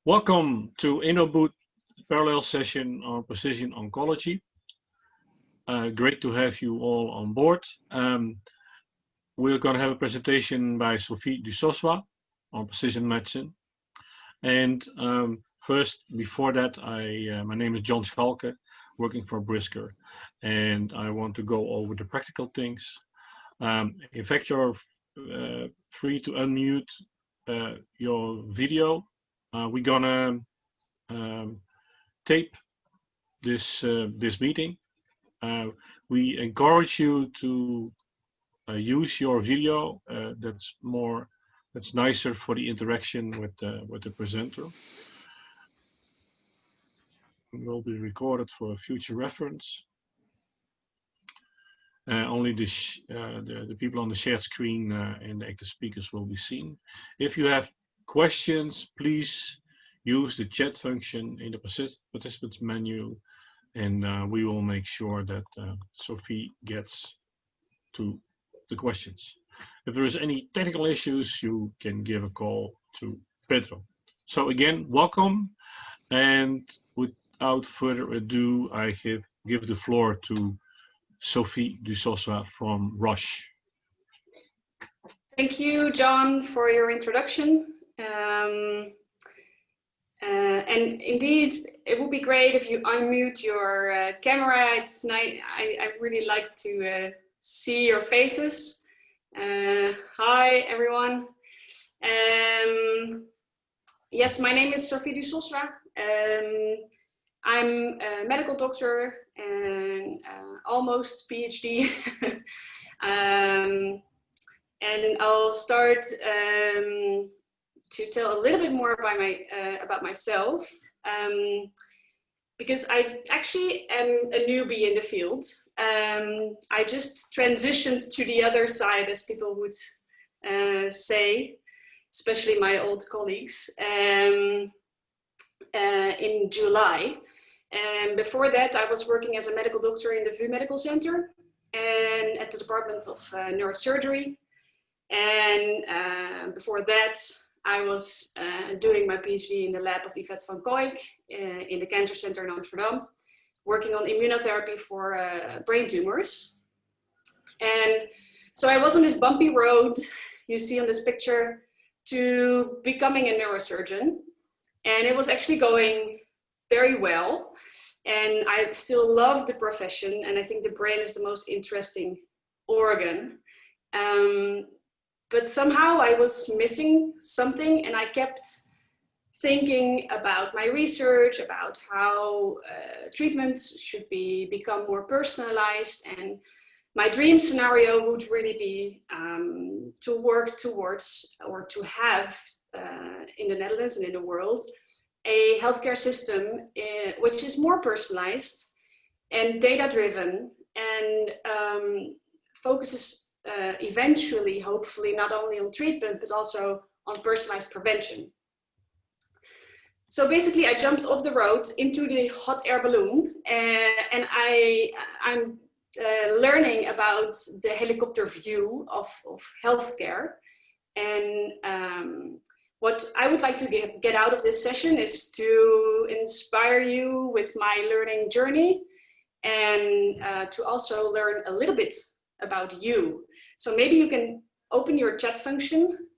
Welcome to InnoBoot parallel session on precision oncology. Great to have you all on board. We're going to have a presentation by Sophie Dusoswa on precision medicine. And first, before that, my name is John Schalke, working for Brisker, and I want to go over the practical things. In fact, you're free to unmute your video. We're gonna tape this meeting. We encourage you to use your video. That's nicer for the interaction with the presenter. It will be recorded for future reference. Only the people on the shared screen and the active speakers will be seen. If you have questions, please use the chat function in the participants menu, and we will make sure that Sophie gets to the questions. If there is any technical issues, you can give a call to Pedro. So again, welcome, and without further ado, I give the floor to Sophie Dusoswa from Roche. Thank you, John, for your introduction. And indeed, it would be great if you unmute your camera. It's nice. I really like to see your faces. Hi, everyone. Yes, my name is Sophie Dusoswa. I'm a medical doctor and almost PhD. And I'll start to tell a little bit more about myself, because I actually am a newbie in the field. I just transitioned to the other side, as people would say, especially my old colleagues, in July. And before that, I was working as a medical doctor in the VU Medical Center and at the Department of Neurosurgery. And before that, I was doing my PhD in the lab of Yvette van Koik in the Cancer Center in Amsterdam, working on immunotherapy for brain tumors. And so I was on this bumpy road you see on this picture to becoming a neurosurgeon. And it was actually going very well. And I still love the profession. And I think the brain is the most interesting organ. But somehow I was missing something, and I kept thinking about my research, about how treatments should become more personalized. And my dream scenario would really be to work towards, or to have in the Netherlands and in the world, a healthcare system which is more personalized and data-driven and focuses eventually, hopefully, not only on treatment, but also on personalized prevention. So basically, I jumped off the road into the hot air balloon, and I'm learning about the helicopter view of healthcare. And what I would like to get out of this session is to inspire you with my learning journey, and to also learn a little bit about you. So maybe you can open your chat function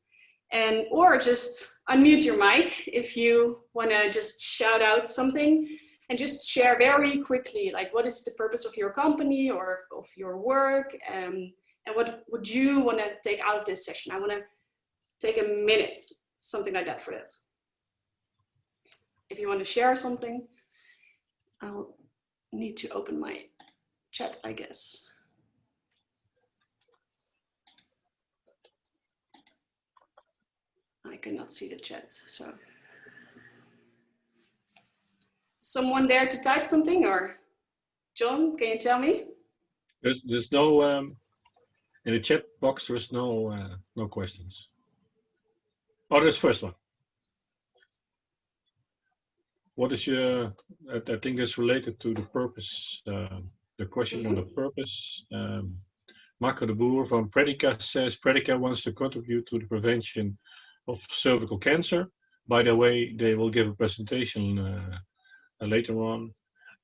or just unmute your mic if you want to just shout out something, and just share very quickly, like, what is the purpose of your company or of your work, and what would you want to take out of this session? I want to take a minute, something like that for that. If you want to share something, I'll need to open my chat, I guess. I cannot see the chat, so. Someone dare to type something, or John, can you tell me? There's no, in the chat box, there's no questions. Oh, there's the first one. What is your, I think that's related to the purpose, the question on the purpose. Marco de Boer from Predica says, Predica wants to contribute to the prevention of cervical cancer By the way, they will give a presentation later on.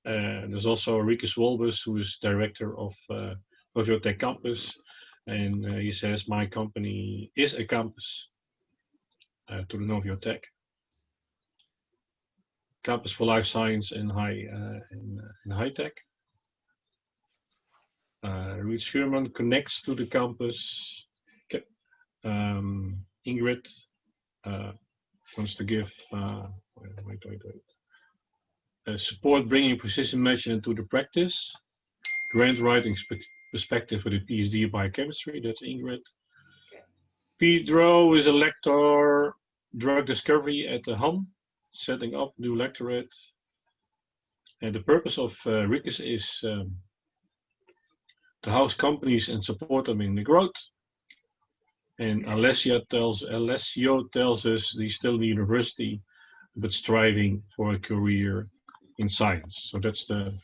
There's also Rikus Wolbers, who is director of your Tech Campus, and he says my company is a campus to the Novio Tech. Campus for life science and high tech. Ruud Schuurman connects to the campus. Okay. Ingrid wants to give support bringing precision medicine into the practice. Grant writing perspective with a PhD in biochemistry. That's Ingrid. Okay. Pedro is a lecturer drug discovery at the HAM, setting up new lectorate. And the purpose of Rikus is to house companies and support them in the growth. And Alessio tells us he's still in the university, but striving for a career in science. So that's the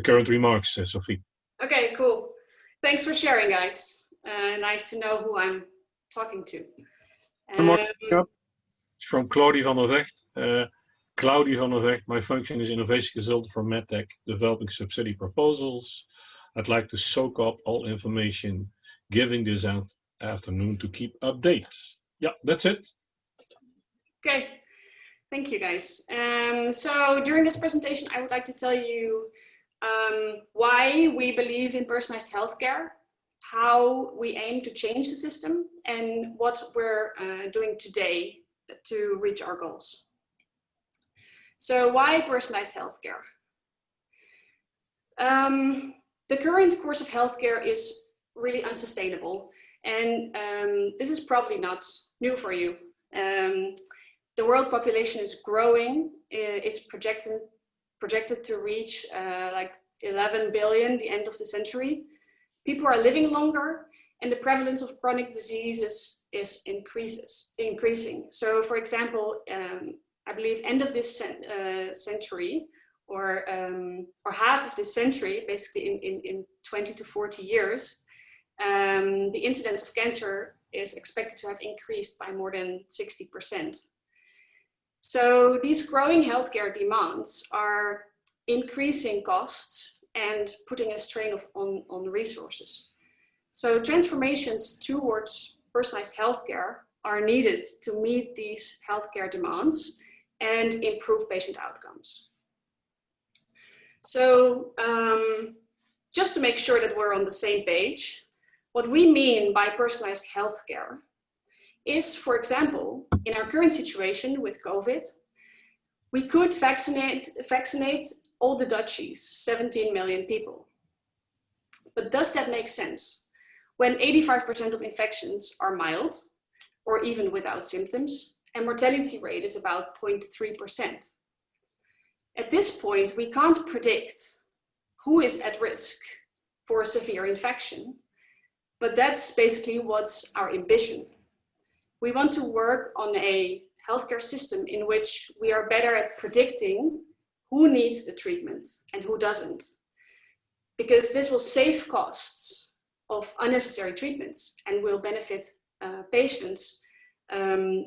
current remarks, Sophie. Okay, cool. Thanks for sharing, guys. Nice to know who I'm talking to. From Claudie van der Vecht. Claudie van der Vecht, my function is innovation consultant for MedTech, developing subsidy proposals. I'd like to soak up all information, giving this afternoon to keep updates. Yeah, that's it. Okay, thank you guys. So during this presentation, I would like to tell you why we believe in personalized healthcare, how we aim to change the system, and what we're doing today to reach our goals. So why personalized healthcare? The current course of healthcare is really unsustainable, and this is probably not new for you. The world population is growing. It's projected to reach like 11 billion the end of the century. People are living longer, and the prevalence of chronic diseases is increasing. So, for example, I believe end of this century, or half of this century, basically in 20 to 40 years, the incidence of cancer is expected to have increased by more than 60%. So these growing healthcare demands are increasing costs and putting a strain on resources. So transformations towards personalized healthcare are needed to meet these healthcare demands and improve patient outcomes. So just to make sure that we're on the same page, what we mean by personalized healthcare is, for example, in our current situation with COVID, we could vaccinate all the Dutchies, 17 million people. But does that make sense? When 85% of infections are mild or even without symptoms, and mortality rate is about 0.3%. At this point, we can't predict who is at risk for a severe infection, but that's basically what's our ambition. We want to work on a healthcare system in which we are better at predicting who needs the treatment and who doesn't, because this will save costs of unnecessary treatments and will benefit patients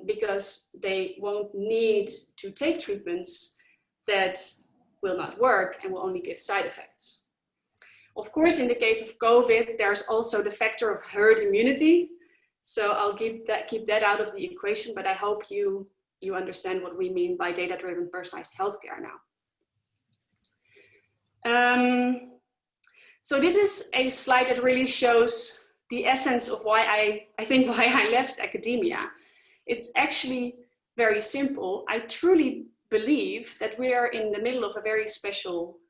because they won't need to take treatments that will not work and will only give side effects. Of course, in the case of COVID, there's also the factor of herd immunity. So I'll keep that out of the equation, but I hope you understand what we mean by data-driven personalized healthcare now. So this is a slide that really shows the essence of why I left academia. It's actually very simple. I truly believe that we are in the middle of a very special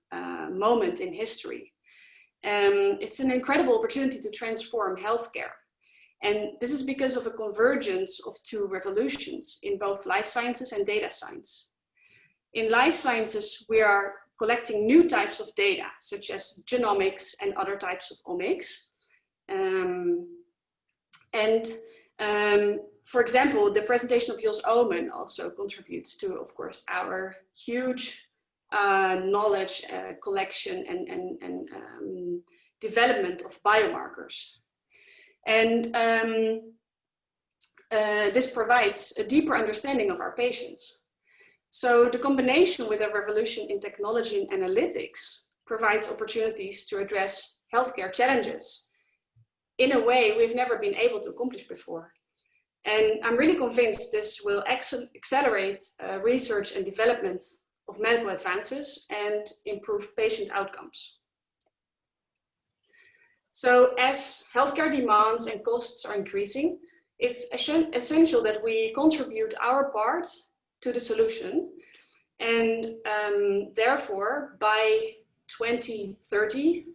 moment in history. It's an incredible opportunity to transform healthcare. And this is because of a convergence of two revolutions in both life sciences and data science. In life sciences, we are collecting new types of data, such as genomics and other types of omics. For example, the presentation of Jos Oomen also contributes to, of course, our huge knowledge collection and development of biomarkers. And this provides a deeper understanding of our patients. So the combination with a revolution in technology and analytics provides opportunities to address healthcare challenges in a way we've never been able to accomplish before. And I'm really convinced this will accelerate research and development of medical advances and improve patient outcomes. So as healthcare demands and costs are increasing, it's essential that we contribute our part to the solution. And therefore, by 2030,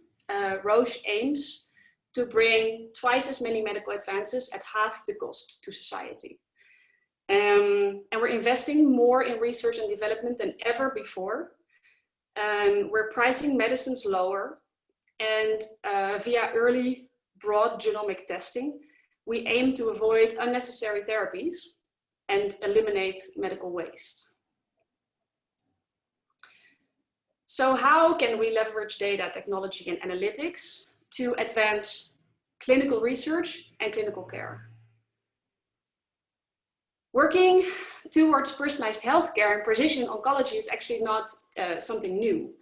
Roche aims to bring twice as many medical advances at half the cost to society. And we're investing more in research and development than ever before. We're pricing medicines lower, and via early broad genomic testing, we aim to avoid unnecessary therapies and eliminate medical waste. So how can we leverage data, technology, and analytics to advance clinical research and clinical care? Working towards personalized healthcare and precision oncology is actually not something new.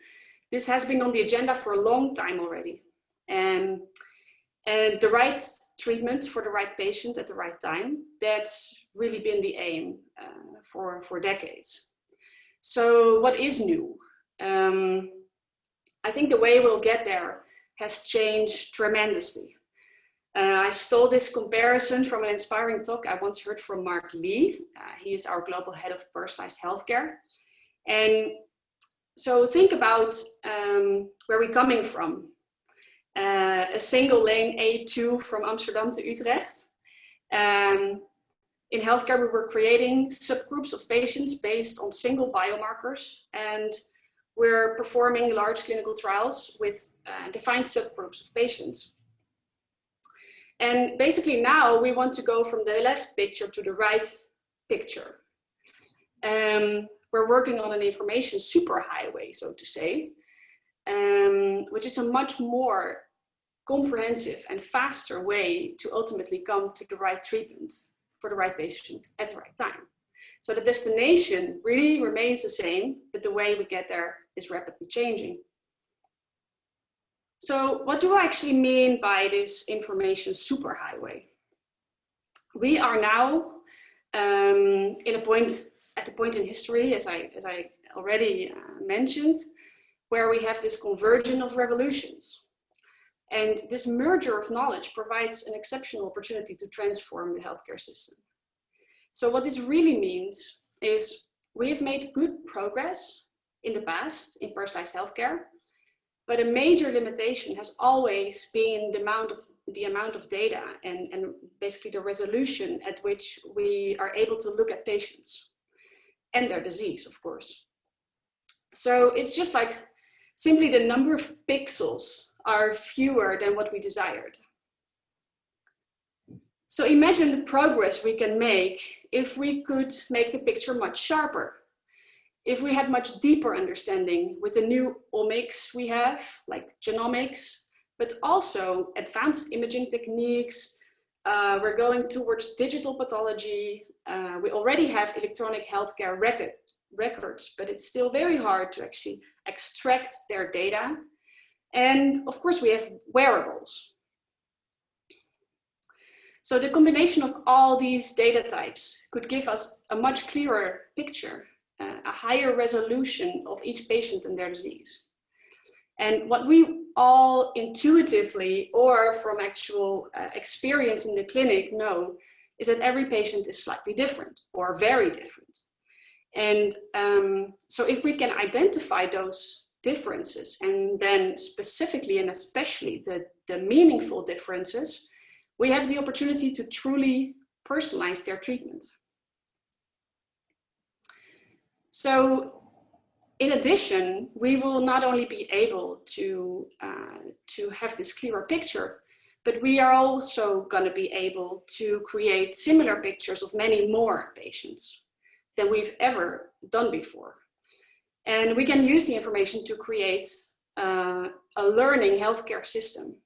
This has been on the agenda for a long time already. And the right treatment for the right patient at the right time, that's really been the aim for decades. So what is new? I think the way we'll get there has changed tremendously. I stole this comparison from an inspiring talk I once heard from Mark Lee. He is our global head of personalized healthcare. And so think about where we're coming from. A single lane A2 from Amsterdam to Utrecht. In healthcare, we were creating subgroups of patients based on single biomarkers, and we're performing large clinical trials with defined subgroups of patients. And basically now we want to go from the left picture to the right picture. We're working on an information superhighway, so to say, which is a much more comprehensive and faster way to ultimately come to the right treatment for the right patient at the right time. So the destination really remains the same, but the way we get there is rapidly changing. So what do I actually mean by this information superhighway? We are now at the point in history, as I already mentioned, where we have this convergence of revolutions. And this merger of knowledge provides an exceptional opportunity to transform the healthcare system. So what this really means is we've made good progress in the past in personalized healthcare, but a major limitation has always been the amount of data and basically the resolution at which we are able to look at patients and their disease, of course. So it's just like simply the number of pixels are fewer than what we desired. So imagine the progress we can make if we could make the picture much sharper. If we had much deeper understanding with the new omics we have, like genomics, but also advanced imaging techniques. We're going towards digital pathology. We already have electronic healthcare records, but it's still very hard to actually extract their data. And of course, we have wearables. So the combination of all these data types could give us a much clearer picture, a higher resolution of each patient and their disease. And what we all intuitively or from actual experience in the clinic know is that every patient is slightly different or very different. And so if we can identify those differences and then specifically and especially the meaningful differences, we have the opportunity to truly personalize their treatment. So in addition, we will not only be able to have this clearer picture, but we are also going to be able to create similar pictures of many more patients than we've ever done before. And we can use the information to create a learning healthcare system.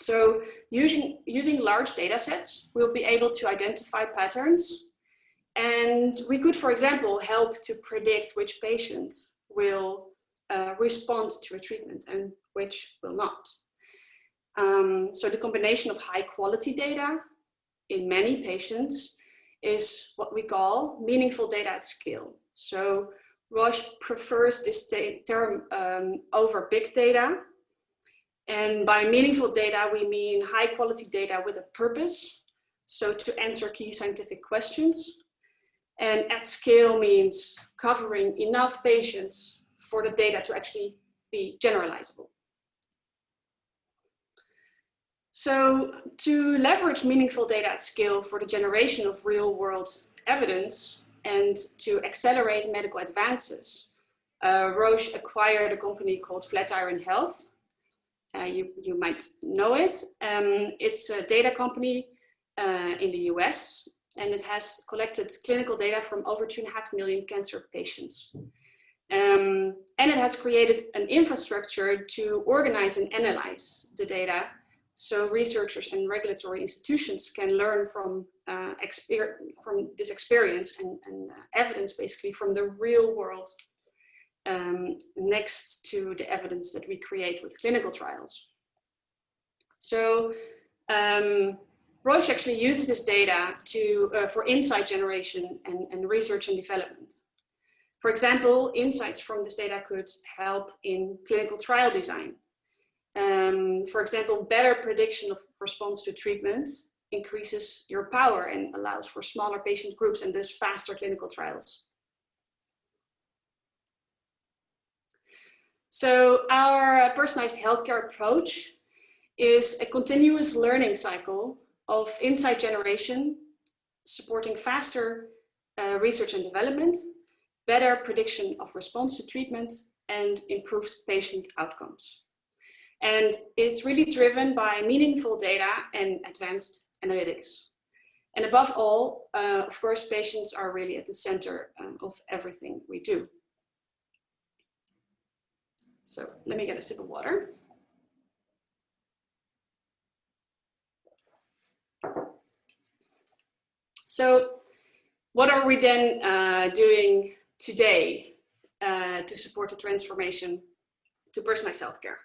So using large data sets, we'll be able to identify patterns. And we could, for example, help to predict which patients will respond to a treatment and which will not. So the combination of high quality data in many patients is what we call meaningful data at scale. So Roche prefers this term over big data. And by meaningful data, we mean high quality data with a purpose. So to answer key scientific questions. And at scale means covering enough patients for the data to actually be generalizable. So to leverage meaningful data at scale for the generation of real world evidence and to accelerate medical advances, Roche acquired a company called Flatiron Health. You might know it. It's a data company in the US, and it has collected clinical data from over 2.5 million cancer patients. And it has created an infrastructure to organize and analyze the data so researchers and regulatory institutions can learn from this experience and evidence basically from the real world next to the evidence that we create with clinical trials. So Roche actually uses this data for insight generation and research and development. For example, insights from this data could help in clinical trial design. For example, better prediction of response to treatment increases your power and allows for smaller patient groups and thus faster clinical trials. So our personalized healthcare approach is a continuous learning cycle of insight generation, supporting faster research and development, better prediction of response to treatment, and improved patient outcomes. And it's really driven by meaningful data and advanced analytics. And above all, of course, patients are really at the center of everything we do. So let me get a sip of water. So what are we then doing today to support the transformation to personalized healthcare?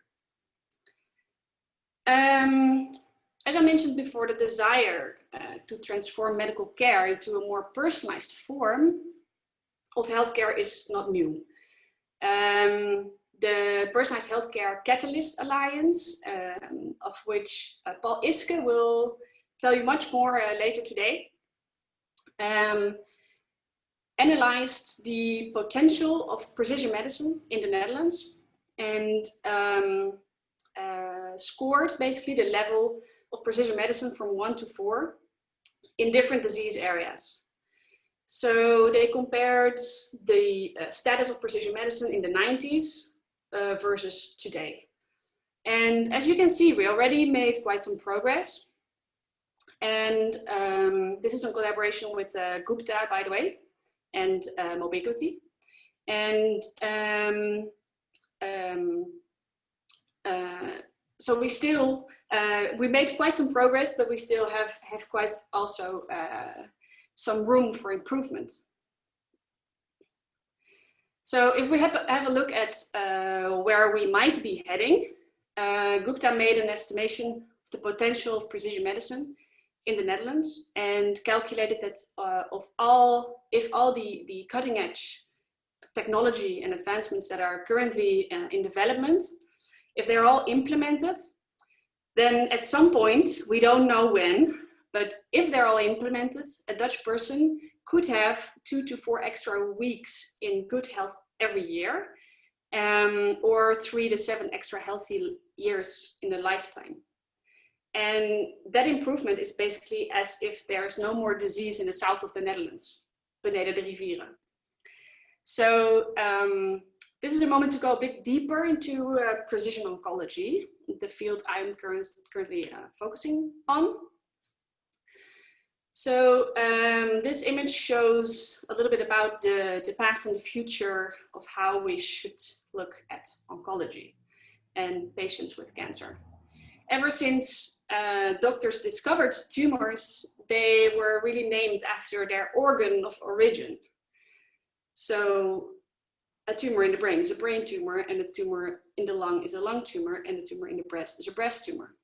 As I mentioned before, the desire to transform medical care into a more personalized form of healthcare is not new. The Personalized Healthcare Catalyst Alliance, of which Paul Iske will tell you much more later today, analyzed the potential of precision medicine in the Netherlands and scored basically the level of precision medicine from 1 to 4 in different disease areas. So they compared the status of precision medicine in the 90s versus today. And as you can see, we already made quite some progress. And this is in collaboration with Gupta, by the way, and Mobiquity. And so we still, we made quite some progress, but we still have quite also some room for improvement. So if we have a look at where we might be heading, Gupta made an estimation of the potential of precision medicine in the Netherlands and calculated that if all the cutting edge technology and advancements that are currently in development, if they're all implemented, then at some point, we don't know when, but if they're all implemented, a Dutch person could have 2 to 4 extra weeks in good health every year, or 3 to 7 extra healthy years in a lifetime. And that improvement is basically as if there's no more disease in the south of the Netherlands, beneden de rivieren. So this is a moment to go a bit deeper into precision oncology, the field I'm currently focusing on. So this image shows a little bit about the past and the future of how we should look at oncology and patients with cancer. ever since doctors discovered tumors, they were really named after their organ of origin. So a tumor in the brain is a brain tumor, and a tumor in the lung is a lung tumor, and a tumor in the breast is a breast tumor.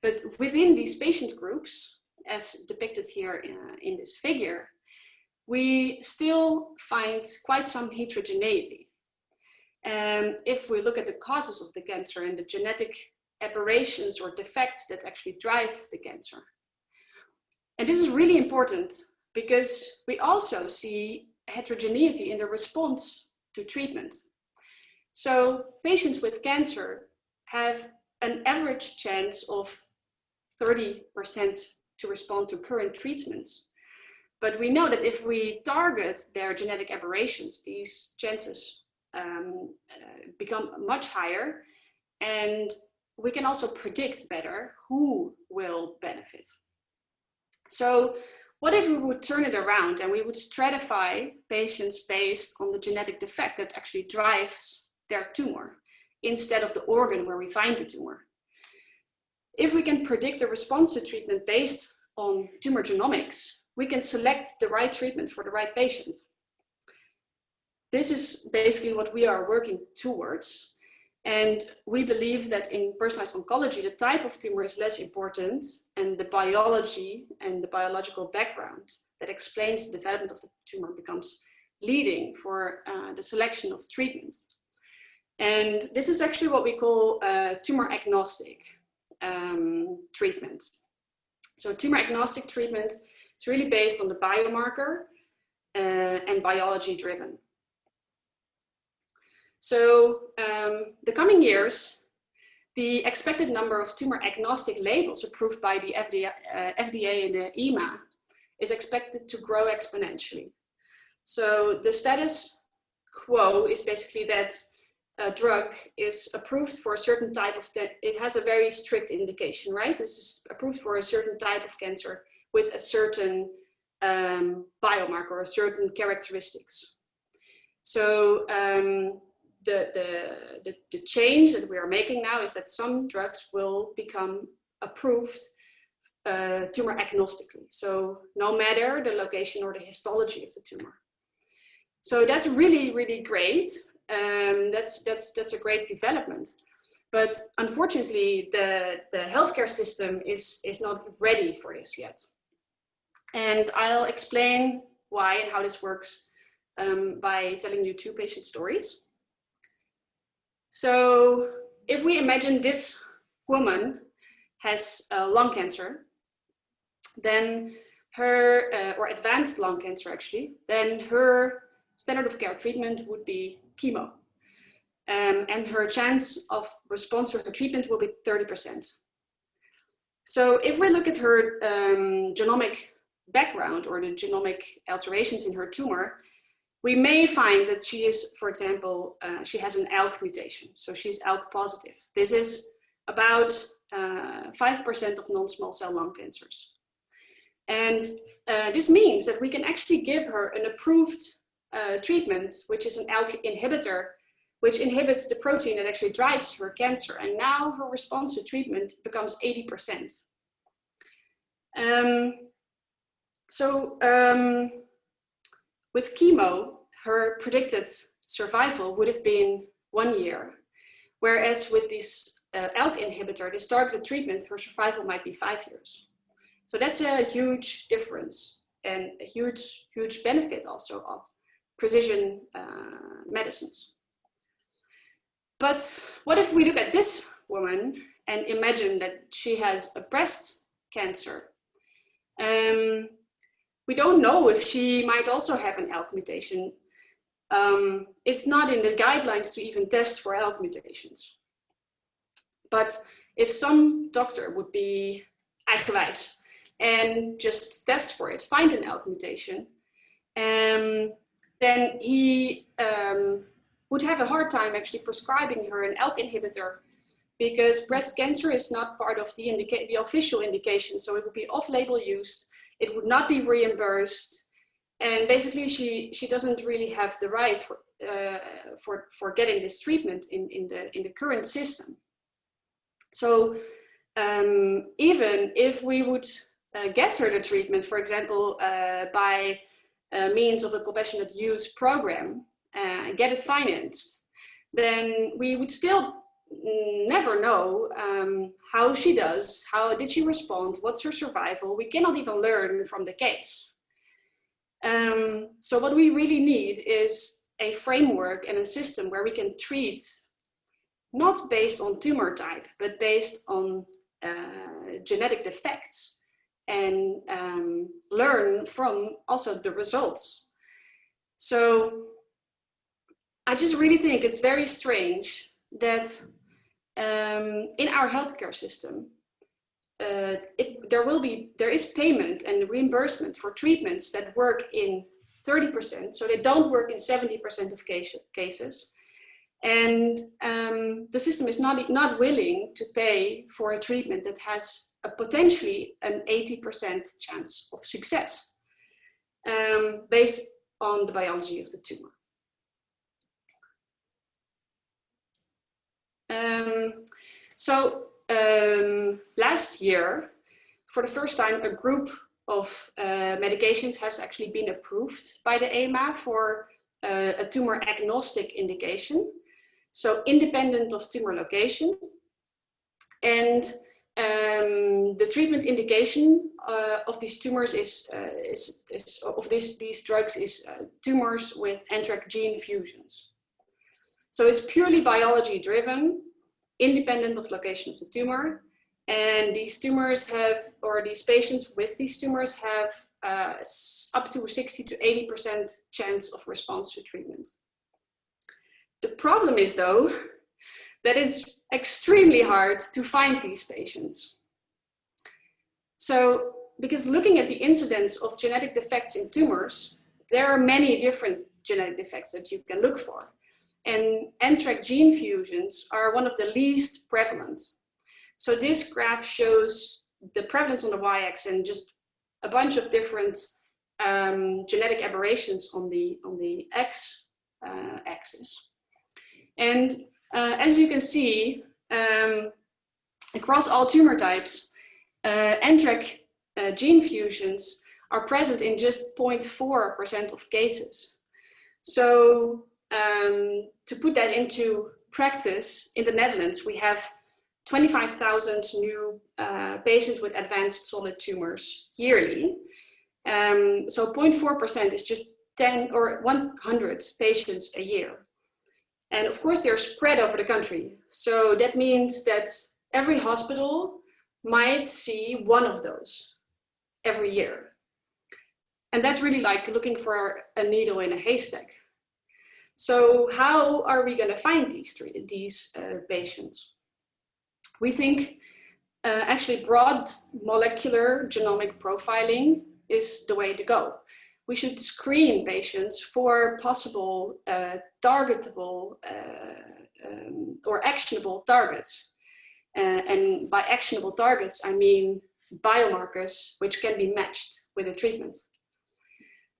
But within these patient groups, as depicted here in this figure, we still find quite some heterogeneity. If we look at the causes of the cancer and the genetic aberrations or defects that actually drive the cancer. And this is really important because we also see heterogeneity in the response to treatment. So patients with cancer have an average chance of 30% to respond to current treatments. But we know that if we target their genetic aberrations, these chances become much higher, and we can also predict better who will benefit. So what if we would turn it around and we would stratify patients based on the genetic defect that actually drives their tumor instead of the organ where we find the tumor? If we can predict a response to treatment based on tumor genomics, we can select the right treatment for the right patient. This is basically what we are working towards. And we believe that in personalized oncology, the type of tumor is less important, and the biology and the biological background that explains the development of the tumor becomes leading for the selection of treatment. And this is actually what we call tumor agnostic treatment. So tumor agnostic treatment is really based on the biomarker and biology driven. So the coming years, the expected number of tumor agnostic labels approved by the FDA and the EMA is expected to grow exponentially. So the status quo is basically that a drug is approved for a certain type of, it has a very strict indication, right? This is approved for a certain type of cancer with a certain biomarker or certain characteristics. So the change that we are making now is that some drugs will become approved tumor agnostically. So no matter the location or the histology of the tumor. So that's really, really great. That's a great development. But unfortunately, the healthcare system is not ready for this yet. And I'll explain why and how this works by telling you two patient stories. So if we imagine this woman has lung cancer, then her, or advanced lung cancer actually, then her standard of care treatment would be chemo. And her chance of response to her treatment will be 30%. So if we look at her genomic background or the genomic alterations in her tumor, we may find that she is, for example, she has an ALK mutation. So she's ALK positive. This is about 5% of non-small cell lung cancers. And this means that we can actually give her an approved treatment, which is an ALK inhibitor, which inhibits the protein that actually drives her cancer. And now her response to treatment becomes 80%. With chemo, her predicted survival would have been 1 year. Whereas with this ALK inhibitor, this targeted treatment, her survival might be 5 years. So that's a huge difference and a huge, huge benefit also of precision medicines. But what if we look at this woman and imagine that she has a breast cancer? We don't know if she might also have an ALK mutation. It's not in the guidelines to even test for ALK mutations. But if some doctor would be eigenwijs and just test for it, find an ALK mutation, then he would have a hard time actually prescribing her an ALK inhibitor because breast cancer is not part of the official indication. So it would be off-label used. It would not be reimbursed. And basically she doesn't really have the right for getting this treatment in the current system. So even if we would get her the treatment, for example, by means of a compassionate use program, get it financed, then we would still never know how she does, how did she respond, what's her survival. We cannot even learn from the case. So what we really need is a framework and a system where we can treat not based on tumor type, but based on genetic defects, and learn from also the results. So I just really think it's very strange that in our healthcare system, there is payment and reimbursement for treatments that work in 30%, so they don't work in 70% of cases. And the system is not willing to pay for a treatment that has a potentially an 80% chance of success based on the biology of the tumor. Last year, for the first time, a group of medications has actually been approved by the EMA for a tumor agnostic indication, so independent of tumor location. And the treatment indication of these tumors these drugs is tumors with NTRK gene fusions. So it's purely biology driven, independent of location of the tumor. And these tumors have, or these patients with these tumors have up to 60 to 80% chance of response to treatment. The problem is though, that it's extremely hard to find these patients. So, because looking at the incidence of genetic defects in tumors, there are many different genetic defects that you can look for. And NTRK gene fusions are one of the least prevalent. So this graph shows the prevalence on the y-axis and just a bunch of different genetic aberrations on the x-axis. And as you can see, across all tumor types, NTRK gene fusions are present in just 0.4% of cases. So to put that into practice, in the Netherlands, we have 25,000 new patients with advanced solid tumors yearly. So 0.4% is just 10 or 100 patients a year. And of course, they're spread over the country. So that means that every hospital might see one of those every year. And that's really like looking for a needle in a haystack. So how are we going to find these patients? We think actually broad molecular genomic profiling is the way to go. We should screen patients for possible targetable or actionable targets. And by actionable targets, I mean biomarkers which can be matched with a treatment.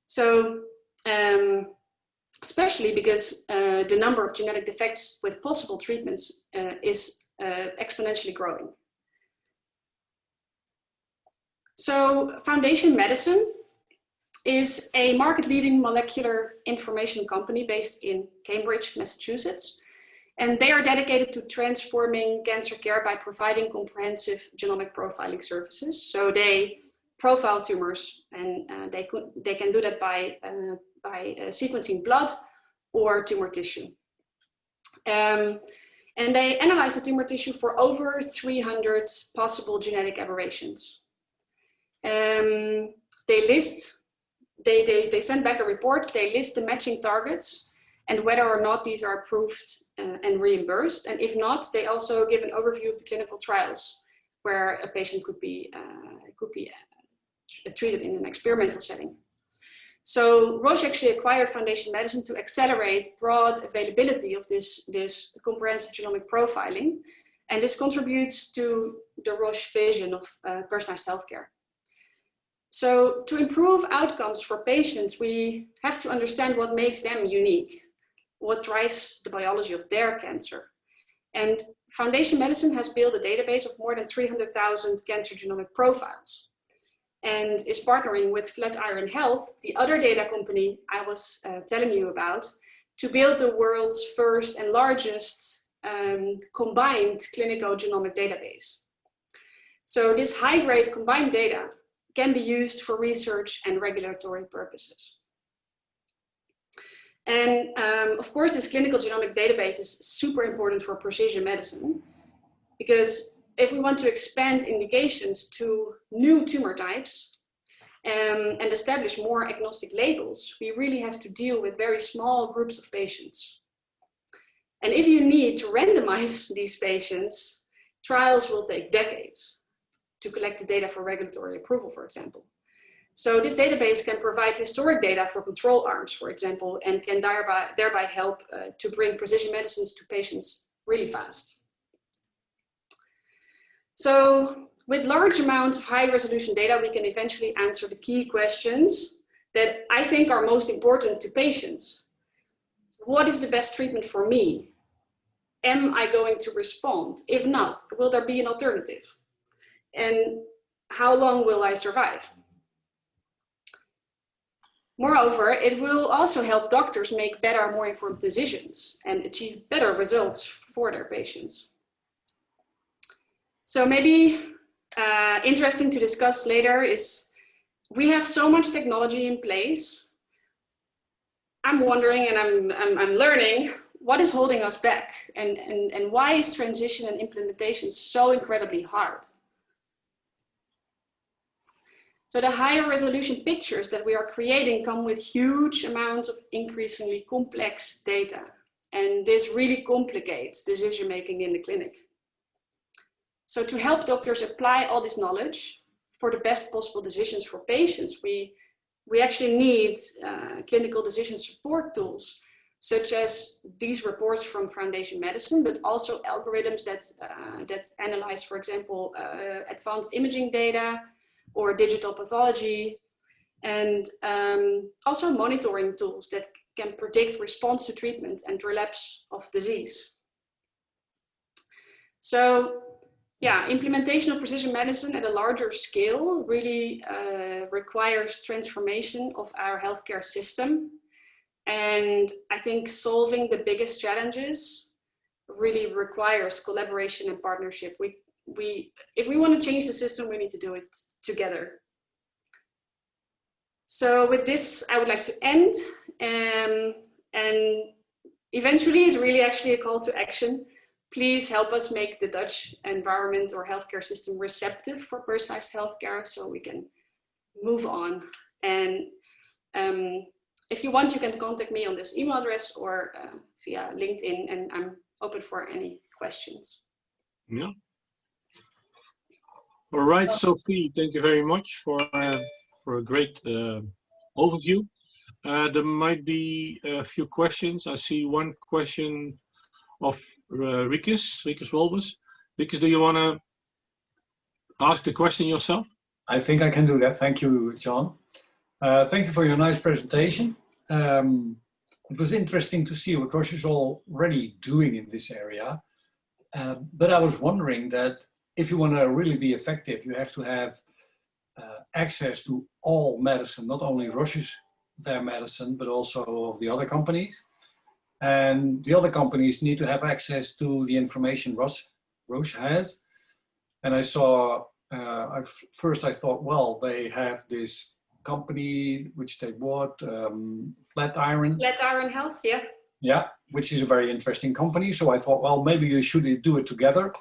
So especially because the number of genetic defects with possible treatments is exponentially growing. So Foundation Medicine is a market-leading molecular information company based in Cambridge, Massachusetts. And they are dedicated to transforming cancer care by providing comprehensive genomic profiling services. So they profile tumors, and they can do that by sequencing blood or tumor tissue. And they analyze the tumor tissue for over 300 possible genetic aberrations. They send back a report, they list the matching targets and whether or not these are approved and reimbursed. And if not, they also give an overview of the clinical trials where a patient could be treated in an experimental setting. So Roche actually acquired Foundation Medicine to accelerate broad availability of this comprehensive genomic profiling. And this contributes to the Roche vision of personalized healthcare. So to improve outcomes for patients, we have to understand what makes them unique, what drives the biology of their cancer. And Foundation Medicine has built a database of more than 300,000 cancer genomic profiles and is partnering with Flatiron Health, the other data company I was telling you about, to build the world's first and largest combined clinical genomic database. So this high-grade combined data can be used for research and regulatory purposes. And of course, this clinical genomic database is super important for precision medicine, because if we want to expand indications to new tumor types and establish more agnostic labels, we really have to deal with very small groups of patients. And if you need to randomize these patients, trials will take decades to collect the data for regulatory approval, for example. So this database can provide historic data for control arms, for example, and can thereby help to bring precision medicines to patients really fast. So with large amounts of high resolution data, we can eventually answer the key questions that I think are most important to patients. What is the best treatment for me? Am I going to respond? If not, will there be an alternative? And how long will I survive? Moreover, it will also help doctors make better, more informed decisions and achieve better results for their patients. So maybe interesting to discuss later is, we have so much technology in place. I'm wondering, and I'm learning, what is holding us back, and why is transition and implementation so incredibly hard? So the higher resolution pictures that we are creating come with huge amounts of increasingly complex data. And this really complicates decision-making in the clinic. So to help doctors apply all this knowledge for the best possible decisions for patients, we actually need clinical decision support tools, such as these reports from Foundation Medicine, but also algorithms that analyze, for example, advanced imaging data, or digital pathology, and also monitoring tools that can predict response to treatment and relapse of disease. So yeah, implementation of precision medicine at a larger scale really requires transformation of our healthcare system. And I think solving the biggest challenges really requires collaboration and partnership. If we want to change the system, we need to do it together. So with this, I would like to end, and eventually it's really actually a call to action. Please help us make the Dutch environment or healthcare system receptive for personalized healthcare so we can move on. And if you want, you can contact me on this email address or via LinkedIn, and I'm open for any questions. Yeah. All right, Sophie, thank you very much for a great overview. There might be a few questions. I see one question of Rikus Wolbers. Rikus, do you want to ask the question yourself? I think I can do that. Thank you, John. Thank you for your nice presentation. It was interesting to see what Roche is already doing in this area. But I was wondering that if you want to really be effective, you have to have access to all medicine, not only Roche's their medicine, but also of the other companies. And the other companies need to have access to the information Roche has. And I saw, first I thought, well, they have this company which they bought, Flatiron. Flatiron Health, yeah. Yeah, which is a very interesting company. So I thought, well, maybe you should do it together.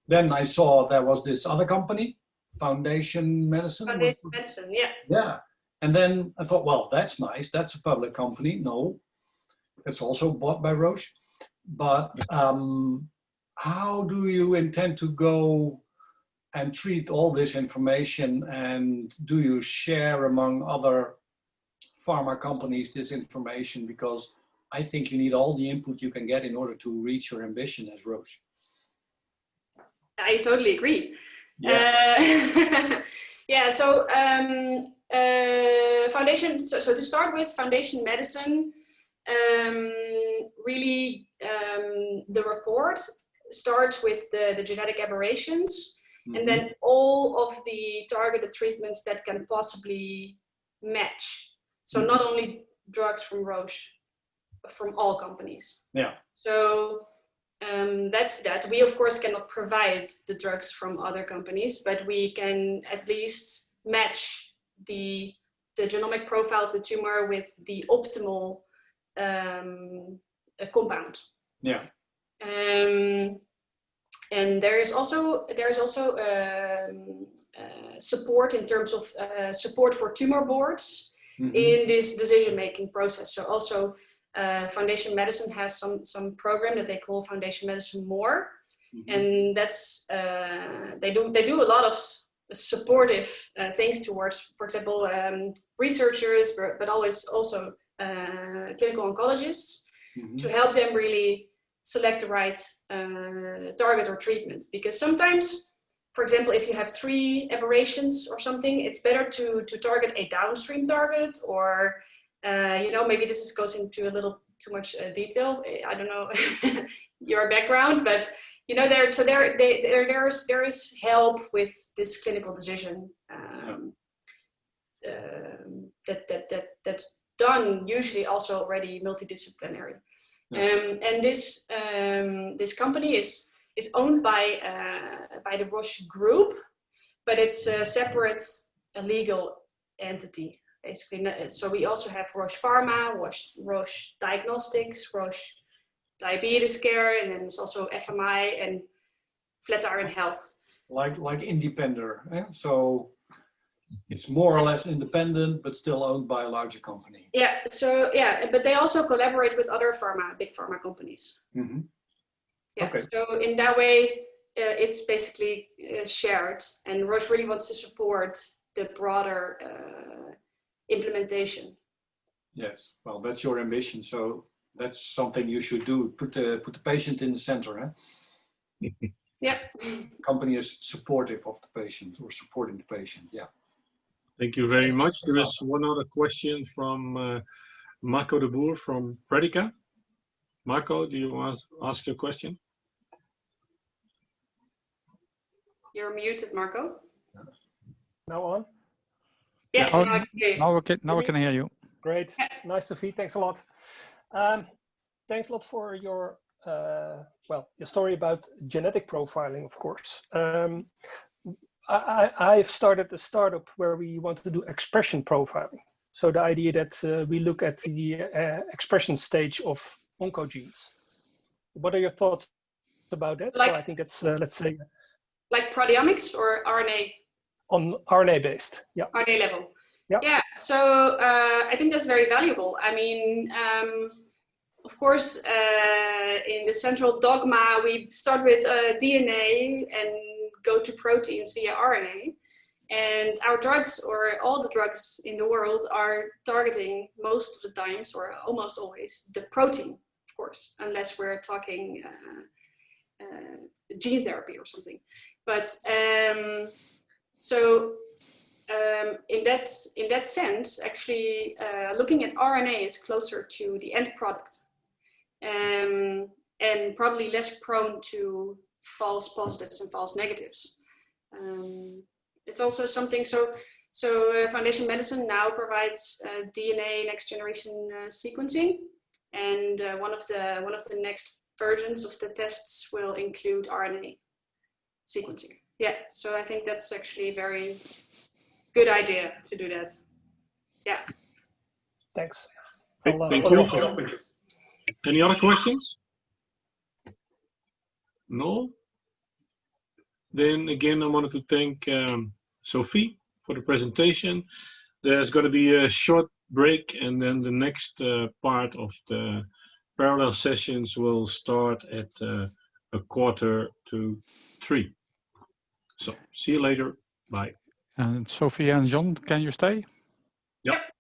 Then I saw there was this other company, Foundation Medicine. Foundation Medicine, yeah. Yeah. And then I thought, well, that's nice. That's a public company. No, it's also bought by Roche. But how do you intend to go and treat all this information? And do you share among other pharma companies this information? Because I think you need all the input you can get in order to reach your ambition as Roche. I totally agree. Yeah. Yeah, so Foundation, so to start with, Foundation Medicine, really the report starts with the genetic aberrations, and then all of the targeted treatments that can possibly match. So not only drugs from Roche, from all companies. Yeah. So that's that. We of course cannot provide the drugs from other companies, but we can at least match the genomic profile of the tumor with the optimal compound. Yeah. And there is also support in terms of support for tumor boards in this decision-making process. So also Foundation Medicine has some program that they call Foundation Medicine More, and that's they do a lot of supportive things towards, for example, researchers, but always also clinical oncologists to help them really select the right target or treatment. Because sometimes, for example, if you have 3 aberrations or something, it's better to target a downstream target, or maybe this goes into a little too much detail. I don't know your background, but there is help with this clinical decision that's done usually also already multidisciplinary. And this company is owned by the Roche Group, but it's a separate legal entity, basically. So we also have Roche Pharma, Roche Diagnostics, Roche Diabetes Care, and then there's also FMI and Flatiron Health. Like independent, eh? So it's more or less independent, but still owned by a larger company. Yeah. So yeah, but they also collaborate with other big pharma companies. Yeah. Okay. So in that way, it's basically shared, and Roche really wants to support the broader implementation. Yes. Well, that's your ambition. So that's something you should do. Put the patient in the center, eh? Yeah. Company is supportive of the patient or supporting the patient. Yeah. Thank you very much. There is one other question from Marco de Boer from Predica. Marco, do you want to ask your question? You're muted, Marco. Now on? Yeah, now we can hear you. Great. Nice to see you. Thanks a lot. Thanks a lot for your your story about genetic profiling, of course. I've started a startup where we want to do expression profiling. So the idea that we look at the expression stage of oncogenes. What are your thoughts about that? So I think that's, let's say... Like proteomics or RNA? On RNA based, yeah. RNA level. Yeah. Yeah, so I think that's very valuable. I mean, of course, in the central dogma, we start with DNA and go to proteins via RNA. And our drugs, or all the drugs in the world, are targeting most of the times, or almost always, the protein, of course, unless we're talking gene therapy or something. But in that sense, actually, looking at RNA is closer to the end product, and probably less prone to false positives and false negatives. It's also something. So Foundation Medicine now provides DNA next generation sequencing, and one of the next versions of the tests will include RNA sequencing. Yeah, so I think that's actually a very good idea to do that. Yeah. Thanks. Thank you. Any other questions? No? Then again, I wanted to thank Sophie for the presentation. There's going to be a short break, and then the next part of the parallel sessions will start at 2:45. So see you later. Bye. And Sophie and John, can you stay? Yep.